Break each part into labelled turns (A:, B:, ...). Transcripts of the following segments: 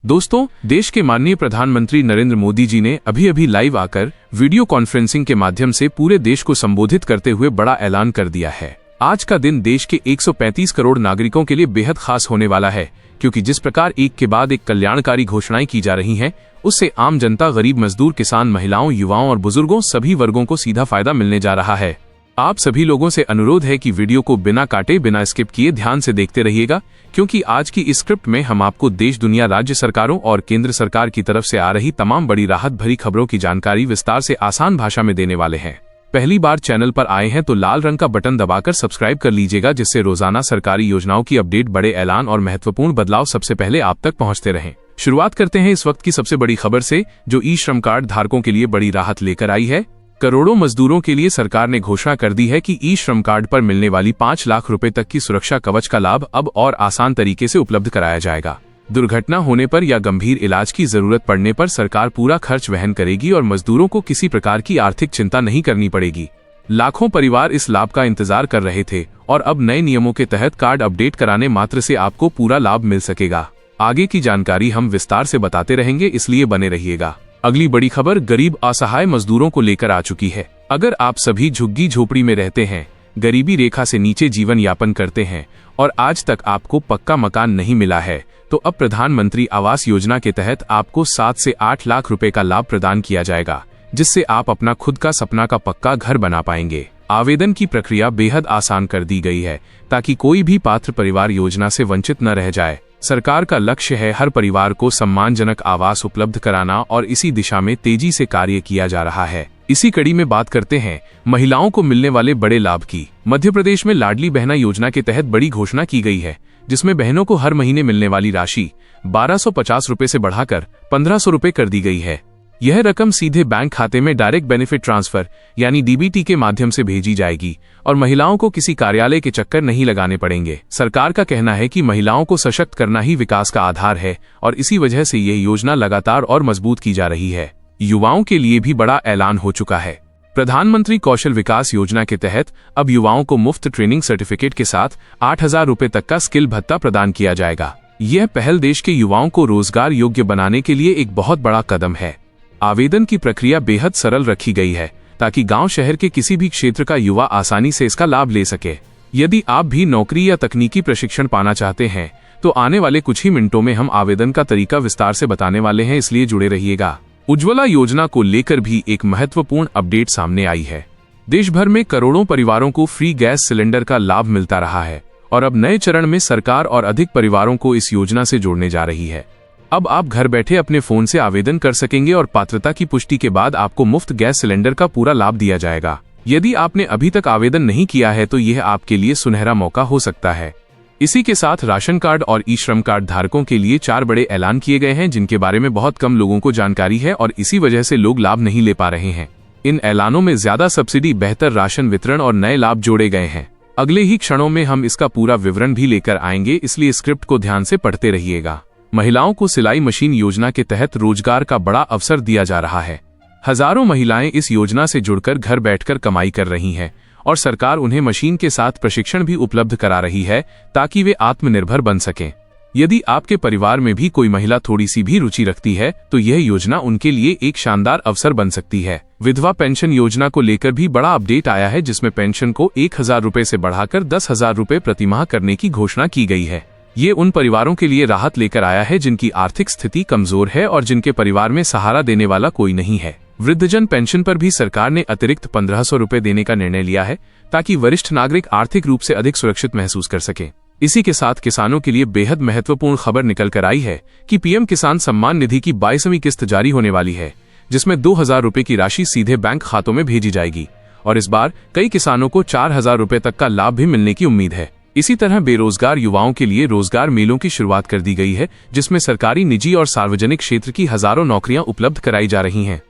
A: दोस्तों, देश के माननीय प्रधानमंत्री नरेंद्र मोदी जी ने अभी लाइव आकर वीडियो कॉन्फ्रेंसिंग के माध्यम से पूरे देश को संबोधित करते हुए बड़ा ऐलान कर दिया है। आज का दिन देश के 135 करोड़ नागरिकों के लिए बेहद खास होने वाला है, क्योंकि जिस प्रकार एक के बाद एक कल्याणकारी घोषणाएं की जा रही हैं, उससे आम जनता, गरीब मजदूर, किसान, महिलाओं, युवाओं और बुजुर्गों सभी वर्गों को सीधा फायदा मिलने जा रहा है। आप सभी लोगों से अनुरोध है कि वीडियो को बिना काटे, बिना स्किप किए ध्यान से देखते रहिएगा, क्योंकि आज की इस स्क्रिप्ट में हम आपको देश, दुनिया, राज्य सरकारों और केंद्र सरकार की तरफ से आ रही तमाम बड़ी राहत भरी खबरों की जानकारी विस्तार से आसान भाषा में देने वाले हैं। पहली बार चैनल पर आए हैं तो लाल रंग का बटन दबाकर सब्सक्राइब कर लीजिएगा, जिससे रोजाना सरकारी योजनाओं की अपडेट, बड़े ऐलान और महत्वपूर्ण बदलाव सबसे पहले आप तक पहुंचते रहें। शुरुआत करते हैं इस वक्त की सबसे बड़ी खबर से, जो ई श्रम कार्ड धारकों के लिए बड़ी राहत लेकर आई है। करोड़ों मजदूरों के लिए सरकार ने घोषणा कर दी है कि ई श्रम कार्ड पर मिलने वाली 5 लाख रुपए तक की सुरक्षा कवच का लाभ अब और आसान तरीके से उपलब्ध कराया जाएगा। दुर्घटना होने पर या गंभीर इलाज की जरूरत पड़ने पर सरकार पूरा खर्च वहन करेगी और मजदूरों को किसी प्रकार की आर्थिक चिंता नहीं करनी पड़ेगी। लाखों परिवार इस लाभ का इंतजार कर रहे थे और अब नए नियमों के तहत कार्ड अपडेट कराने मात्र से आपको पूरा लाभ मिल सकेगा। आगे की जानकारी हम विस्तार से बताते रहेंगे, इसलिए बने रहिएगा। अगली बड़ी खबर गरीब असहाय मजदूरों को लेकर आ चुकी है। अगर आप सभी झुग्गी झोपड़ी में रहते हैं, गरीबी रेखा से नीचे जीवन यापन करते हैं और आज तक आपको पक्का मकान नहीं मिला है, तो अब प्रधानमंत्री आवास योजना के तहत आपको 7 से 8 लाख रुपए का लाभ प्रदान किया जाएगा, जिससे आप अपना खुद का सपना का पक्का घर बना पाएंगे। आवेदन की प्रक्रिया बेहद आसान कर दी गई है, ताकि कोई भी पात्र परिवार योजना से वंचित न रह जाए। सरकार का लक्ष्य है हर परिवार को सम्मानजनक आवास उपलब्ध कराना और इसी दिशा में तेजी से कार्य किया जा रहा है। इसी कड़ी में बात करते हैं महिलाओं को मिलने वाले बड़े लाभ की। मध्य प्रदेश में लाडली बहना योजना के तहत बड़ी घोषणा की गई है, जिसमें बहनों को हर महीने मिलने वाली राशि 1250 रुपए से बढ़ाकर 1500 रुपए कर दी गई है। यह रकम सीधे बैंक खाते में डायरेक्ट बेनिफिट ट्रांसफर यानी डीबीटी के माध्यम से भेजी जाएगी और महिलाओं को किसी कार्यालय के चक्कर नहीं लगाने पड़ेंगे। सरकार का कहना है कि महिलाओं को सशक्त करना ही विकास का आधार है और इसी वजह से यह योजना लगातार और मजबूत की जा रही है। युवाओं के लिए भी बड़ा ऐलान हो चुका है। प्रधानमंत्री कौशल विकास योजना के तहत अब युवाओं को मुफ्त ट्रेनिंग सर्टिफिकेट के साथ 8,000 रुपए तक का स्किल भत्ता प्रदान किया जाएगा। यह पहल देश के युवाओं को रोजगार योग्य बनाने के लिए एक बहुत बड़ा कदम है। आवेदन की प्रक्रिया बेहद सरल रखी गई है, ताकि गांव शहर के किसी भी क्षेत्र का युवा आसानी से इसका लाभ ले सके। यदि आप भी नौकरी या तकनीकी प्रशिक्षण पाना चाहते हैं, तो आने वाले कुछ ही मिनटों में हम आवेदन का तरीका विस्तार से बताने वाले हैं, इसलिए जुड़े रहिएगा। उज्ज्वला योजना को लेकर भी एक महत्वपूर्ण अपडेट सामने आई है। देश भर में करोड़ों परिवारों को फ्री गैस सिलेंडर का लाभ मिलता रहा है और अब नए चरण में सरकार और अधिक परिवारों को इस योजना से जोड़ने जा रही है। अब आप घर बैठे अपने फोन से आवेदन कर सकेंगे और पात्रता की पुष्टि के बाद आपको मुफ्त गैस सिलेंडर का पूरा लाभ दिया जाएगा। यदि आपने अभी तक आवेदन नहीं किया है तो यह आपके लिए सुनहरा मौका हो सकता है। इसी के साथ राशन कार्ड और ई श्रम कार्ड धारकों के लिए 4 बड़े ऐलान किए गए हैं, जिनके बारे में बहुत कम लोगों को जानकारी है और इसी वजह से लोग लाभ नहीं ले पा रहे हैं। इन ऐलानों में ज्यादा सब्सिडी, बेहतर राशन वितरण और नए लाभ जोड़े गए हैं। अगले ही क्षणों में हम इसका पूरा विवरण भी लेकर आएंगे, इसलिए स्क्रिप्ट को ध्यान से पढ़ते रहिएगा। महिलाओं को सिलाई मशीन योजना के तहत रोजगार का बड़ा अवसर दिया जा रहा है। हजारों महिलाएं इस योजना से जुड़कर घर बैठकर कमाई कर रही हैं और सरकार उन्हें मशीन के साथ प्रशिक्षण भी उपलब्ध करा रही है, ताकि वे आत्मनिर्भर बन सकें। यदि आपके परिवार में भी कोई महिला थोड़ी सी भी रुचि रखती है, तो यह योजना उनके लिए एक शानदार अवसर बन सकती है। विधवा पेंशन योजना को लेकर भी बड़ा अपडेट आया है, जिसमें पेंशन को 1,000 रुपए से बढ़ाकर 10,000 रुपए प्रतिमाह करने की घोषणा की गई है। ये उन परिवारों के लिए राहत लेकर आया है जिनकी आर्थिक स्थिति कमजोर है और जिनके परिवार में सहारा देने वाला कोई नहीं है। वृद्धजन पेंशन पर भी सरकार ने अतिरिक्त 1,500 रुपए देने का निर्णय लिया है, ताकि वरिष्ठ नागरिक आर्थिक रूप से अधिक सुरक्षित महसूस कर सके। इसी के साथ किसानों के लिए बेहद महत्वपूर्ण खबर निकल कर आई है कि पीएम किसान सम्मान निधि की 22वीं किस्त जारी होने वाली है, जिसमें 2,000 रुपए की राशि सीधे बैंक खातों में भेजी जाएगी और इस बार कई किसानों को 4,000 रुपए तक का लाभ भी मिलने की उम्मीद है। इसी तरह बेरोजगार युवाओं के लिए रोजगार मेलों की शुरुआत कर दी गई है, जिसमें सरकारी, निजी और सार्वजनिक क्षेत्र की हजारों नौकरियां उपलब्ध कराई जा रही हैं।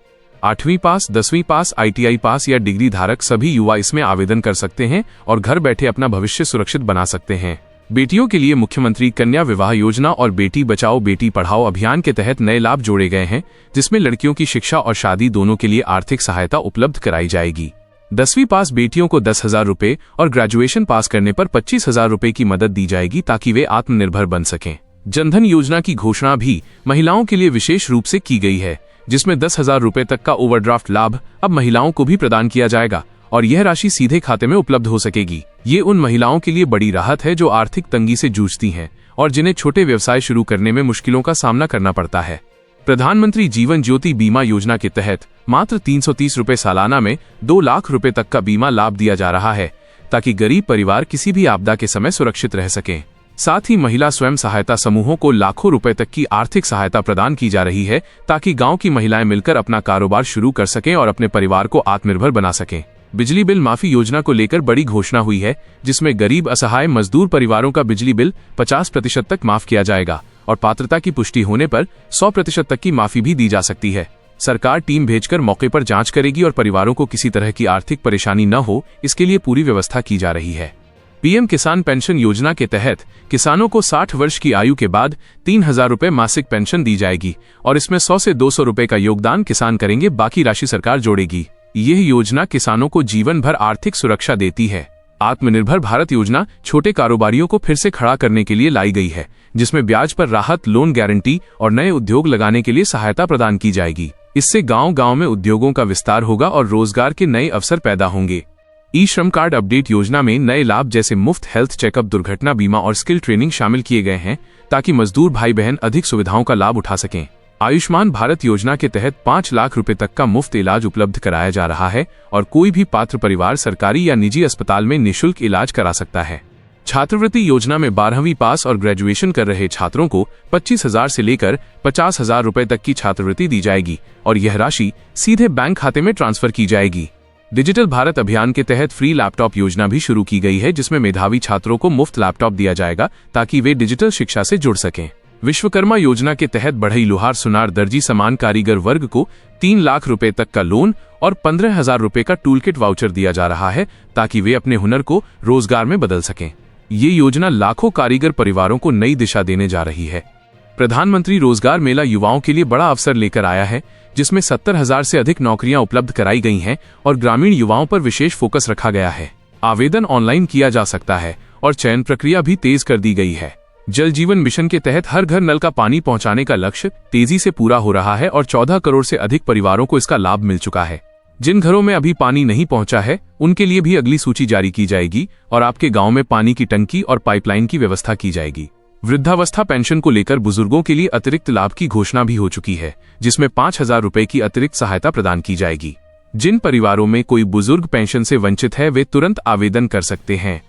A: 8वीं पास, 10वीं पास, ITI पास या डिग्री धारक सभी युवा इसमें आवेदन कर सकते हैं और घर बैठे अपना भविष्य सुरक्षित बना सकते हैं। बेटियों के लिए मुख्यमंत्री कन्या विवाह योजना और बेटी बचाओ बेटी पढ़ाओ अभियान के तहत नए लाभ जोड़े गए हैं, जिसमें लड़कियों की शिक्षा और शादी दोनों के लिए आर्थिक सहायता उपलब्ध कराई जाएगी। 10वीं पास बेटियों को 10,000 रुपए और ग्रेजुएशन पास करने पर 25,000 रुपए की मदद दी जाएगी, ताकि वे आत्मनिर्भर बन सकें। जनधन योजना की घोषणा भी महिलाओं के लिए विशेष रूप से की गई है, जिसमें 10,000 रुपए तक का ओवरड्राफ्ट लाभ अब महिलाओं को भी प्रदान किया जाएगा और यह राशि सीधे खाते में उपलब्ध हो सकेगी। ये उन महिलाओं के लिए बड़ी राहत है जो आर्थिक तंगी से जूझती हैं और जिन्हें छोटे व्यवसाय शुरू करने में मुश्किलों का सामना करना पड़ता है। प्रधानमंत्री जीवन ज्योति बीमा योजना के तहत मात्र 330 रुपए सालाना में 2 लाख रुपए तक का बीमा लाभ दिया जा रहा है, ताकि गरीब परिवार किसी भी आपदा के समय सुरक्षित रह सकें। साथ ही महिला स्वयं सहायता समूहों को लाखों रुपए तक की आर्थिक सहायता प्रदान की जा रही है, ताकि गांव की महिलाएं मिलकर अपना कारोबार शुरू कर सकें और अपने परिवार को आत्मनिर्भर बना सकें। बिजली बिल माफी योजना को लेकर बड़ी घोषणा हुई है, जिसमें गरीब असहाय मजदूर परिवारों का बिजली बिल 50% तक माफ किया जाएगा और पात्रता की पुष्टि होने पर 100% तक की माफी भी दी जा सकती है। सरकार टीम भेजकर मौके पर जांच करेगी और परिवारों को किसी तरह की आर्थिक परेशानी न हो, इसके लिए पूरी व्यवस्था की जा रही है। पीएम किसान पेंशन योजना के तहत किसानों को 60 वर्ष की आयु के बाद 3,000 रुपए मासिक पेंशन दी जाएगी और इसमें 100 से 200 रुपए का योगदान किसान करेंगे, बाकी राशि सरकार जोड़ेगी। यह योजना किसानों को जीवन भर आर्थिक सुरक्षा देती है। आत्मनिर्भर भारत योजना छोटे कारोबारियों को फिर से खड़ा करने के लिए लाई गई है, जिसमें ब्याज पर राहत, लोन गारंटी और नए उद्योग लगाने के लिए सहायता प्रदान की जाएगी। इससे गांव-गांव में उद्योगों का विस्तार होगा और रोजगार के नए अवसर पैदा होंगे। ई श्रम कार्ड अपडेट योजना में नए लाभ जैसे मुफ्त हेल्थ चेकअप, दुर्घटना बीमा और स्किल ट्रेनिंग शामिल किए गए हैं, ताकि मजदूर भाई बहन अधिक सुविधाओं का लाभ उठा सकें। आयुष्मान भारत योजना के तहत 5 लाख रुपए तक का मुफ्त इलाज उपलब्ध कराया जा रहा है और कोई भी पात्र परिवार सरकारी या निजी अस्पताल में निःशुल्क इलाज करा सकता है। छात्रवृत्ति योजना में 12वीं पास और ग्रेजुएशन कर रहे छात्रों को 25,000 से लेकर 50,000 रुपए तक की छात्रवृत्ति दी जाएगी और यह राशि सीधे बैंक खाते में ट्रांसफर की जाएगी। डिजिटल भारत अभियान के तहत फ्री लैपटॉप योजना भी शुरू की गई है, जिसमें मेधावी छात्रों को मुफ्त लैपटॉप दिया जाएगा ताकि वे डिजिटल शिक्षा से जुड़ सकें। विश्वकर्मा योजना के तहत बढ़ई, लोहार, सुनार, दर्जी समान कारीगर वर्ग को 3 लाख रुपए तक का लोन और 15,000 रुपए का टूलकिट वाउचर दिया जा रहा है, ताकि वे अपने हुनर को रोजगार में बदल सकें। ये योजना लाखों कारीगर परिवारों को नई दिशा देने जा रही है। प्रधानमंत्री रोजगार मेला युवाओं के लिए बड़ा अवसर लेकर आया है, जिसमें 70,000 से अधिक नौकरियां उपलब्ध कराई गई हैं और ग्रामीण युवाओं पर विशेष फोकस रखा गया है। आवेदन ऑनलाइन किया जा सकता है और चयन प्रक्रिया भी तेज कर दी गई है। जल जीवन मिशन के तहत हर घर नल का पानी पहुंचाने का लक्ष्य तेजी से पूरा हो रहा है और 14 करोड़ से अधिक परिवारों को इसका लाभ मिल चुका है। जिन घरों में अभी पानी नहीं पहुंचा है, उनके लिए भी अगली सूची जारी की जाएगी और आपके गांव में पानी की टंकी और पाइपलाइन की व्यवस्था की जाएगी। वृद्धावस्था पेंशन को लेकर बुजुर्गों के लिए अतिरिक्त लाभ की घोषणा भी हो चुकी है, जिसमें 5,000 रुपए की अतिरिक्त सहायता प्रदान की जाएगी। जिन परिवारों में कोई बुजुर्ग पेंशन से वंचित है, वे तुरंत आवेदन कर सकते हैं।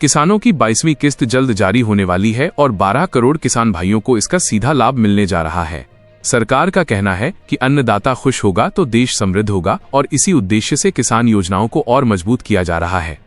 A: किसानों की 22वीं किस्त जल्द जारी होने वाली है और 12 करोड़ किसान भाइयों को इसका सीधा लाभ मिलने जा रहा है। सरकार का कहना है कि अन्नदाता खुश होगा तो देश समृद्ध होगा और इसी उद्देश्य से किसान योजनाओं को और मजबूत किया जा रहा है।